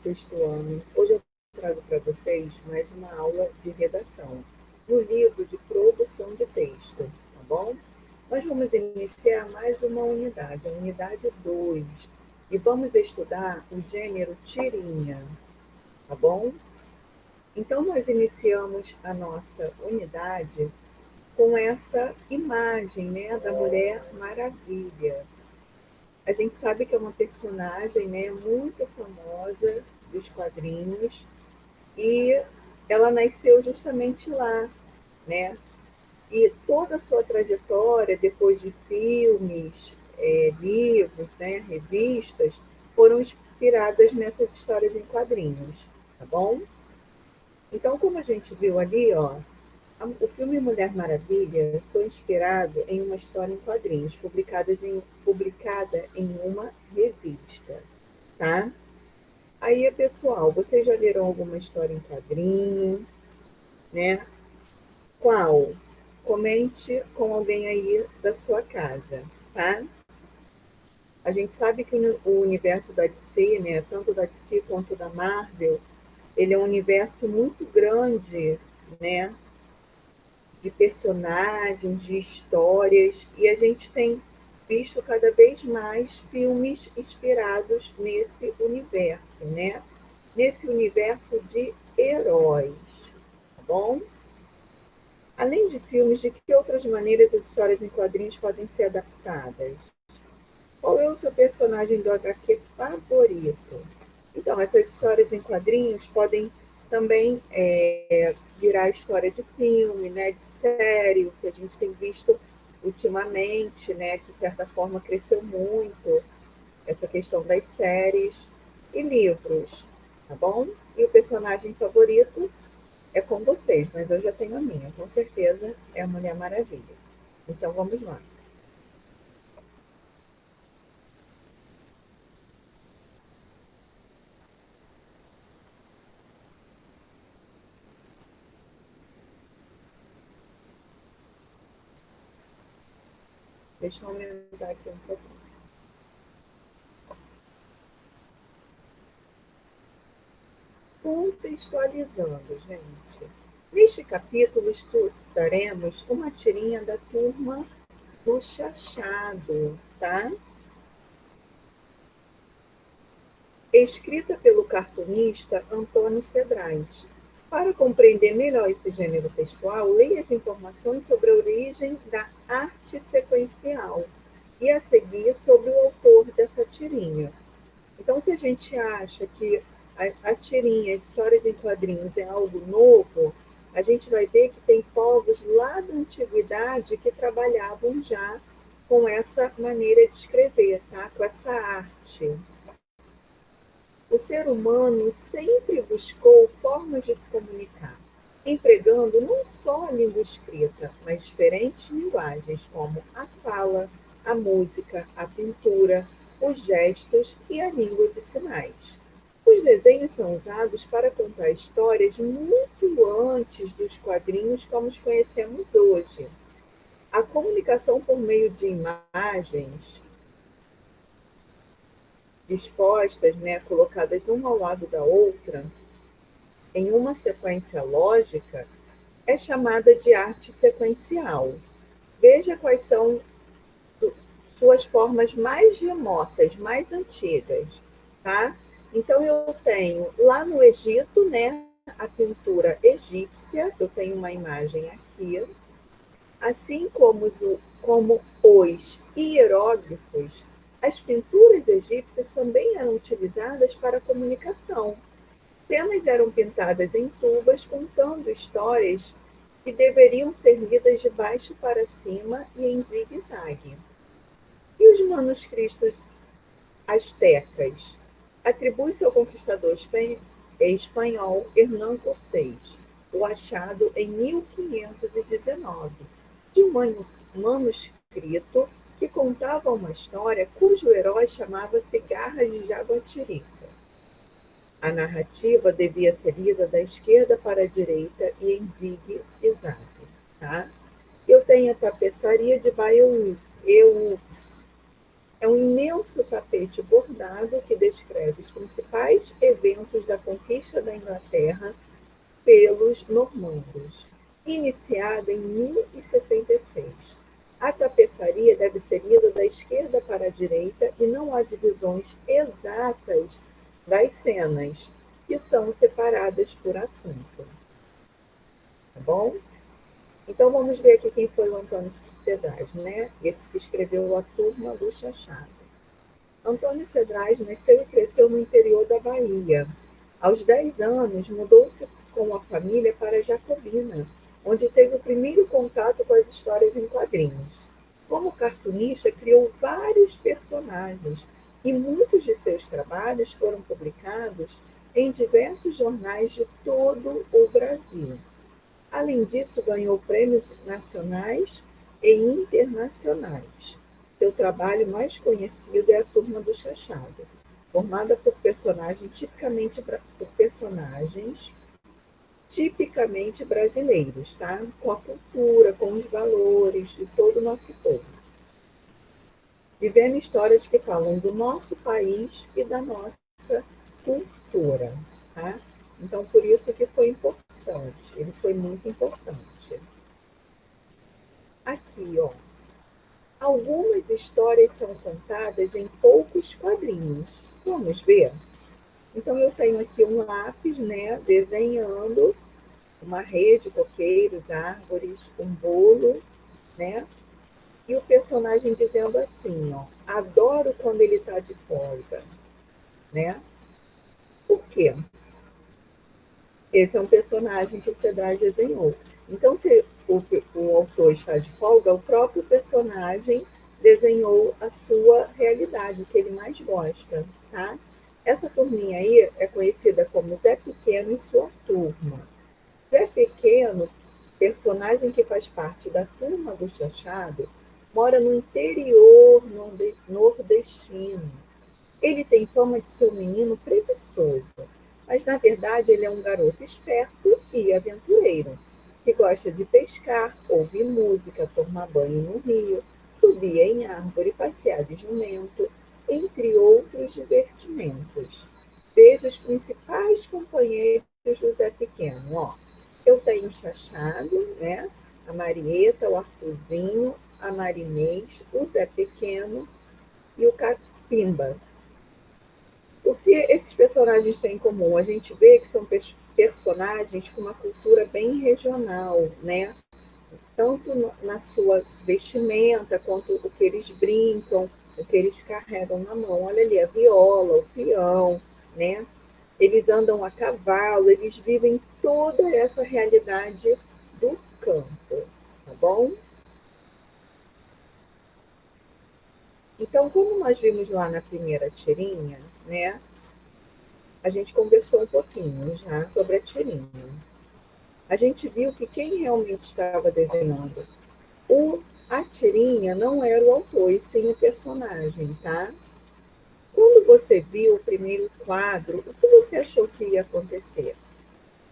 sexto ano. Hoje eu trago para vocês mais uma aula de redação no livro de produção de texto, tá bom? Nós vamos iniciar mais uma unidade, a unidade 2, e vamos estudar o gênero tirinha, tá bom? Então, nós iniciamos a nossa unidade com essa imagem, né, da Mulher Maravilha. A gente sabe que é uma personagem, né, muito famosa dos quadrinhos e ela nasceu justamente lá, né? E toda a sua trajetória, depois de filmes, livros, né, revistas, foram inspiradas nessas histórias em quadrinhos, tá bom? Então, como a gente viu ali, ó, o filme Mulher Maravilha foi inspirado em uma história em quadrinhos, publicada em uma revista, tá? Aí, pessoal, vocês já leram alguma história em quadrinho, né? Qual? Comente com alguém aí da sua casa, tá? A gente sabe que o universo da DC, né, tanto da DC quanto da Marvel, ele é um universo muito grande, né, de personagens, de histórias, e a gente tem visto cada vez mais filmes inspirados nesse universo, né? Nesse universo de heróis, tá bom? Além de filmes, de que outras maneiras as histórias em quadrinhos podem ser adaptadas? Qual é o seu personagem do HQ favorito? Então, essas histórias em quadrinhos podem também virar história de filme, né, de série, o que a gente tem visto ultimamente, né, que de certa forma cresceu muito, essa questão das séries e livros, tá bom? E o personagem favorito é com vocês, mas eu já tenho a minha, com certeza é a Mulher Maravilha. Então vamos lá. Deixa eu aumentar aqui um pouquinho. Contextualizando, gente. Neste capítulo estudaremos uma tirinha da turma do Chachado, tá? Escrita pelo cartunista Antônio Cedrais. Para compreender melhor esse gênero textual, leia as informações sobre a origem da arte sequencial e, a seguir, sobre o autor dessa tirinha. Então, se a gente acha que a tirinha, as histórias em quadrinhos é algo novo, a gente vai ver que tem povos lá da antiguidade que trabalhavam já com essa maneira de escrever, tá? Com essa arte. O ser humano sempre buscou formas de se comunicar, empregando não só a língua escrita, mas diferentes linguagens, como a fala, a música, a pintura, os gestos e a língua de sinais. Os desenhos são usados para contar histórias muito antes dos quadrinhos como os conhecemos hoje. A comunicação por meio de imagens dispostas, né, colocadas uma ao lado da outra, em uma sequência lógica, é chamada de arte sequencial. Veja quais são suas formas mais remotas, mais antigas, tá? Então eu tenho lá no Egito, né, a pintura egípcia, eu tenho uma imagem aqui, assim como os hieróglifos, as pinturas egípcias também eram utilizadas para comunicação. Cenas eram pintadas em tubas contando histórias que deveriam ser lidas de baixo para cima e em zigue-zague. E os manuscritos astecas? Atribui-se ao conquistador espanhol Hernán Cortés, o achado em 1519, de um manuscrito que contava uma história cujo herói chamava-se Garras de Jaguatirica. A narrativa devia ser lida da esquerda para a direita e em zigue-zague. Tá? Eu tenho a tapeçaria de Bayeux. É um imenso tapete bordado que descreve os principais eventos da conquista da Inglaterra pelos normandos, iniciada em 1066. A tapeçaria deve ser lida da esquerda para a direita e não há divisões exatas das cenas, que são separadas por assunto. Tá bom? Então vamos ver aqui quem foi o Antônio Cedrais, né? Esse que escreveu A Turma do Chachado. Antônio Cedrais nasceu e cresceu no interior da Bahia. Aos 10 anos, mudou-se com a família para Jacobina, onde teve o primeiro contato com as histórias em quadrinhos. Como cartunista, criou vários personagens e muitos de seus trabalhos foram publicados em diversos jornais de todo o Brasil. Além disso, ganhou prêmios nacionais e internacionais. Seu trabalho mais conhecido é A Turma do Chachado, formada por personagens tipicamente brasileiros, tá? Com a cultura, com os valores de todo o nosso povo. Vivendo histórias que falam do nosso país e da nossa cultura, tá? Então, por isso que foi importante, ele foi muito importante. Aqui, ó, algumas histórias são contadas em poucos quadrinhos. Vamos ver? Então, eu tenho aqui um lápis, né, desenhando uma rede, coqueiros, árvores, um bolo, né? E o personagem dizendo assim, ó, adoro quando ele está de folga, né? Por quê? Esse é um personagem que o Cedrais desenhou. Então, se o autor está de folga, o próprio personagem desenhou a sua realidade, o que ele mais gosta, tá? Essa turminha aí é conhecida como Zé Pequeno e sua turma. Zé Pequeno, personagem que faz parte da turma do Chachado, mora no interior nordestino. Ele tem fama de ser um menino preguiçoso, mas na verdade ele é um garoto esperto e aventureiro, que gosta de pescar, ouvir música, tomar banho no rio, subir em árvore, passear de jumento, entre outros divertimentos. Veja os principais companheiros do Zé Pequeno. Ó, eu tenho o Chachado, né? A Marieta, o Arthurzinho, a Marinês, o Zé Pequeno e o Capimba. O que esses personagens têm em comum? A gente vê que são personagens com uma cultura bem regional, né? Tanto na sua vestimenta, quanto o que eles brincam, o que eles carregam na mão. Olha ali, a viola, o peão, né? Eles andam a cavalo, eles vivem toda essa realidade do campo, tá bom? Então, como nós vimos lá na primeira tirinha, né? A gente conversou um pouquinho já sobre a tirinha. A gente viu que quem realmente estava desenhando a tirinha não era o autor, e sim o personagem, tá? Quando você viu o primeiro quadro, o que você achou que ia acontecer?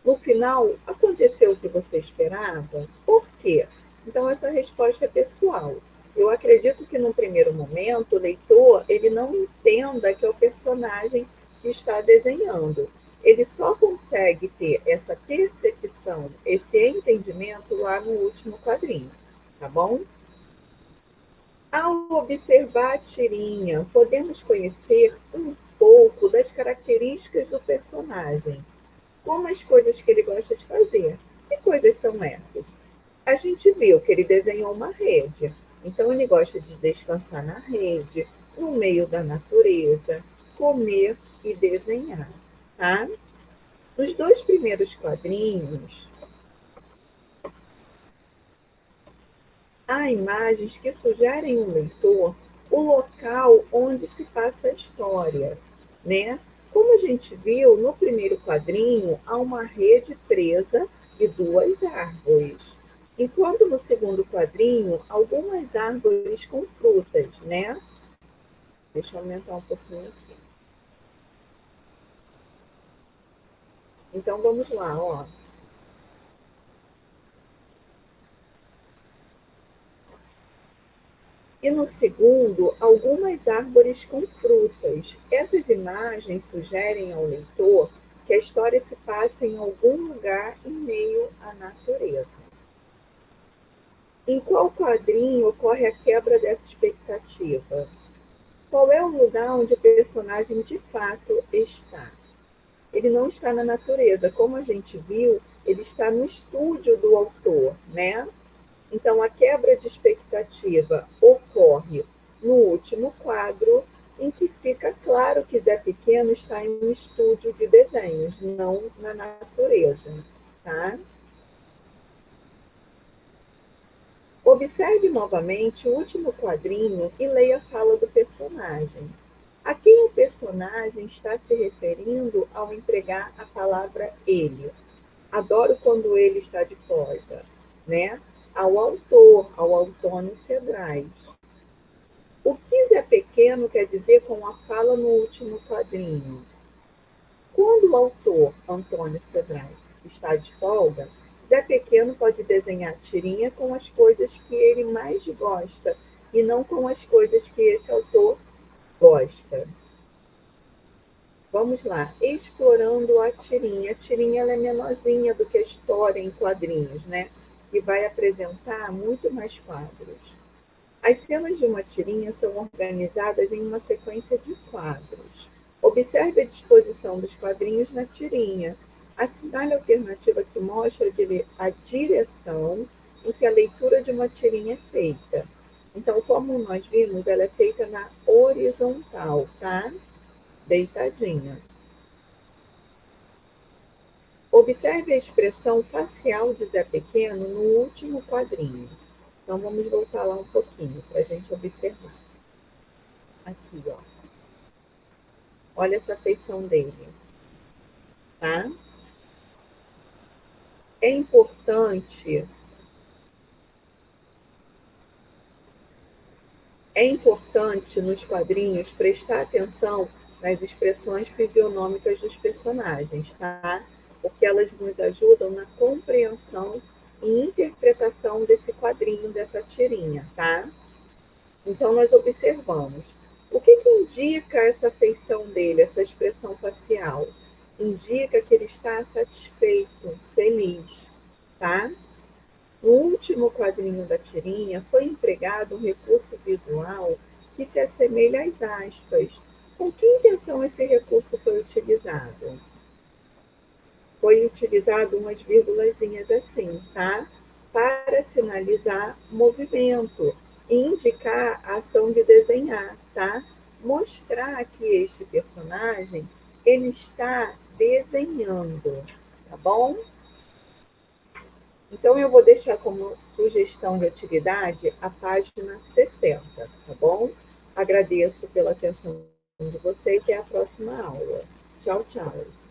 No final, aconteceu o que você esperava? Por quê? Então, essa resposta é pessoal. Eu acredito que, no primeiro momento, o leitor ele não entenda que é o personagem que está desenhando. Ele só consegue ter essa percepção, esse entendimento lá no último quadrinho, tá bom? Ao observar a tirinha, podemos conhecer um pouco das características do personagem, como as coisas que ele gosta de fazer. Que coisas são essas? A gente viu que ele desenhou uma rede, então ele gosta de descansar na rede, no meio da natureza, comer e desenhar, tá? Nos dois primeiros quadrinhos, há imagens que sugerem ao leitor o local onde se passa a história, né? Como a gente viu no primeiro quadrinho, há uma rede presa e duas árvores. Enquanto no segundo quadrinho, algumas árvores com frutas, né? Deixa eu aumentar um pouquinho aqui. Então vamos lá, ó. E no segundo, algumas árvores com frutas. Essas imagens sugerem ao leitor que a história se passa em algum lugar em meio à natureza. Em qual quadrinho ocorre a quebra dessa expectativa? Qual é o lugar onde o personagem de fato está? Ele não está na natureza, como a gente viu, ele está no estúdio do autor, né? Então, a quebra de expectativa ocorre no último quadro, em que fica claro que Zé Pequeno está em um estúdio de desenhos, não na natureza, tá? Observe novamente o último quadrinho e leia a fala do personagem. A quem o personagem está se referindo ao empregar a palavra ele? Adoro quando ele está de folga, né? Ao autor, ao Antônio Cedrais. O que Zé Pequeno quer dizer com a fala no último quadrinho? Quando o autor, Antônio Cedrais, está de folga, Zé Pequeno pode desenhar tirinha com as coisas que ele mais gosta e não com as coisas que esse autor gosta. Vamos lá, explorando a tirinha. A tirinha ela é menorzinha do que a história em quadrinhos, né? E vai apresentar muito mais quadros. As cenas de uma tirinha são organizadas em uma sequência de quadros. Observe a disposição dos quadrinhos na tirinha. Assinale a alternativa que mostra a direção em que a leitura de uma tirinha é feita. Então, como nós vimos, ela é feita na horizontal, tá? Deitadinha. Observe a expressão facial de Zé Pequeno no último quadrinho. Então, vamos voltar lá um pouquinho para a gente observar. Aqui, ó. Olha essa feição dele, tá? É importante, é importante nos quadrinhos prestar atenção nas expressões fisionômicas dos personagens, tá? Porque elas nos ajudam na compreensão e interpretação desse quadrinho, dessa tirinha, tá? Então, nós observamos. O que, que indica essa feição dele, essa expressão facial? Indica que ele está satisfeito, feliz, tá? No último quadrinho da tirinha foi empregado um recurso visual que se assemelha às aspas. Com que intenção esse recurso foi utilizado? Foi utilizado umas vírgulazinhas assim, tá? Para sinalizar movimento e indicar a ação de desenhar, tá? Mostrar que este personagem ele está desenhando, tá bom? Então eu vou deixar como sugestão de atividade a página 60, tá bom? Agradeço pela atenção de vocês e até a próxima aula. Tchau, tchau.